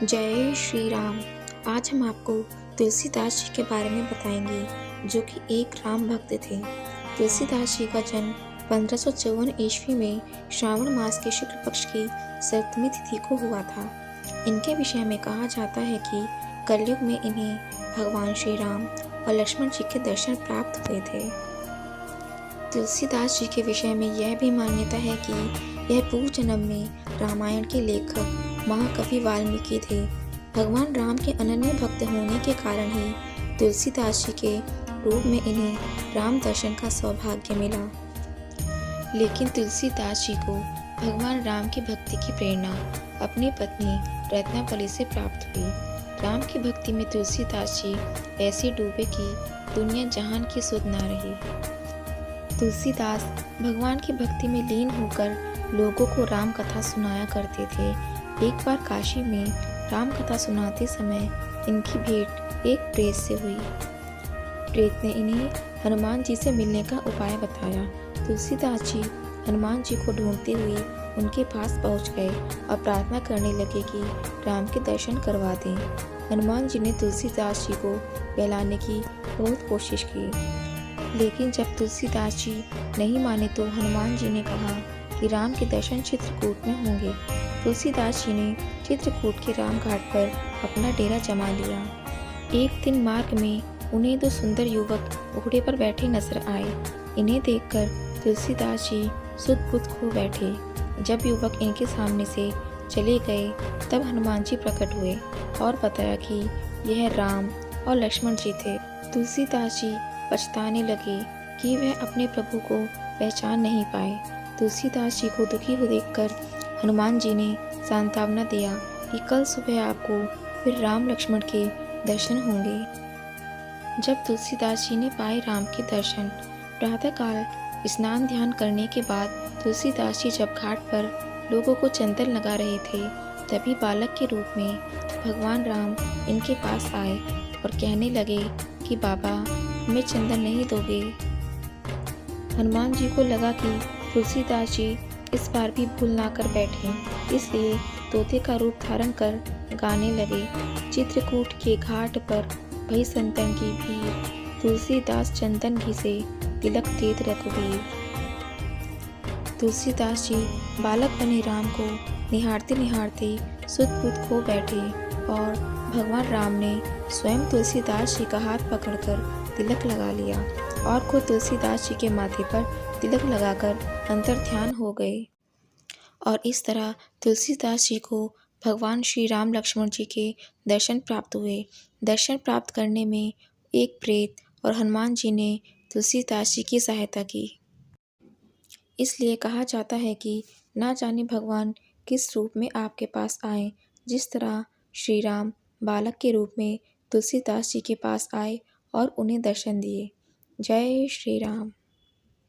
जय श्री राम। आज हम आपको तुलसीदास जी के बारे में बताएंगे, जो कि एक राम भक्त थे। तुलसीदास जी का जन्म 1554 ईस्वी में श्रावण मास के शुक्ल पक्ष की सप्तमी तिथि को हुआ था। इनके विषय में कहा जाता है कि कलयुग में इन्हें भगवान श्री राम और लक्ष्मण जी के दर्शन प्राप्त हुए थे। तुलसीदास जी के विषय में यह भी मान्यता है कि यह पूर्व जन्म में रामायण के लेखक महाकवि वाल्मीकि थे। भगवान राम के अनन्य भक्त होने के कारण ही तुलसीदास जी के रूप में इन्हें राम दर्शन का सौभाग्य मिला। लेकिन तुलसीदास जी को भगवान राम की भक्ति की प्रेरणा अपनी पत्नी रत्नावली से प्राप्त हुई। राम की भक्ति में तुलसीदास जी ऐसे डूबे कि दुनिया जहान की सुध ना रही। तुलसीदास भगवान की भक्ति में लीन होकर लोगों को राम कथा सुनाया करते थे। एक बार काशी में राम कथा सुनाते समय इनकी भेंट एक प्रेत से हुई। प्रेत ने इन्हें हनुमान जी से मिलने का उपाय बताया। तुलसीदास जी हनुमान जी को ढूंढते हुए उनके पास पहुंच गए और प्रार्थना करने लगे कि राम के दर्शन करवा दें। हनुमान जी ने तुलसीदास जी को बहलाने की बहुत कोशिश की, लेकिन जब तुलसीदास जी नहीं माने तो हनुमान जी ने कहा कि राम के दर्शन चित्रकूट में होंगे। तुलसीदास जी ने चित्रकूट के राम घाट पर अपना डेरा जमा लिया। एक दिन मार्ग में उन्हें दो सुंदर युवक घोड़े पर बैठे नजर आए। इन्हें देखकर तुलसीदास जी सुध बुध खो बैठे। जब युवक इनके सामने से चले गए तब हनुमान जी प्रकट हुए और बताया कि यह राम और लक्ष्मण जी थे। तुलसीदास जी पछताने लगे कि वह अपने प्रभु को पहचान नहीं पाए। तुलसीदास जी को दुखी हो देखकर हनुमान जी ने सांत्वना दिया कि कल सुबह आपको फिर राम लक्ष्मण के दर्शन होंगे। जब तुलसीदास जी ने पाए राम के दर्शन, प्रातःकाल स्नान ध्यान करने के बाद तुलसीदास जी जब घाट पर लोगों को चंदन लगा रहे थे, तभी बालक के रूप में भगवान राम इनके पास आए और कहने लगे कि बाबा, हमें चंदन नहीं दोगे। हनुमान जी को लगा कि तुलसीदास जी इस बार भी भूल ना कर बैठे, इसलिए तोते का रूप धारण कर गाने लगे। चित्रकूट के घाट पर भई संतन की भीड़, तुलसीदास चंदन घी से तिलक देत रघुवीर। तुलसीदास जी बालक बने राम को निहारते निहारते सुध बुध खो बैठे और भगवान राम ने स्वयं तुलसीदास जी का हाथ पकड़कर तिलक लगा लिया और खुद तुलसीदास जी के माथे पर तिलक लगाकर अंतर ध्यान हो गए। और इस तरह तुलसीदास जी को भगवान श्री राम लक्ष्मण जी के दर्शन प्राप्त हुए। दर्शन प्राप्त करने में एक प्रेत और हनुमान जी ने तुलसीदास जी की सहायता की। इसलिए कहा जाता है कि ना जाने भगवान किस रूप में आपके पास आए। जिस तरह श्री राम बालक के रूप में तुलसीदास जी के पास आए और उन्हें दर्शन दिए। जय श्री राम।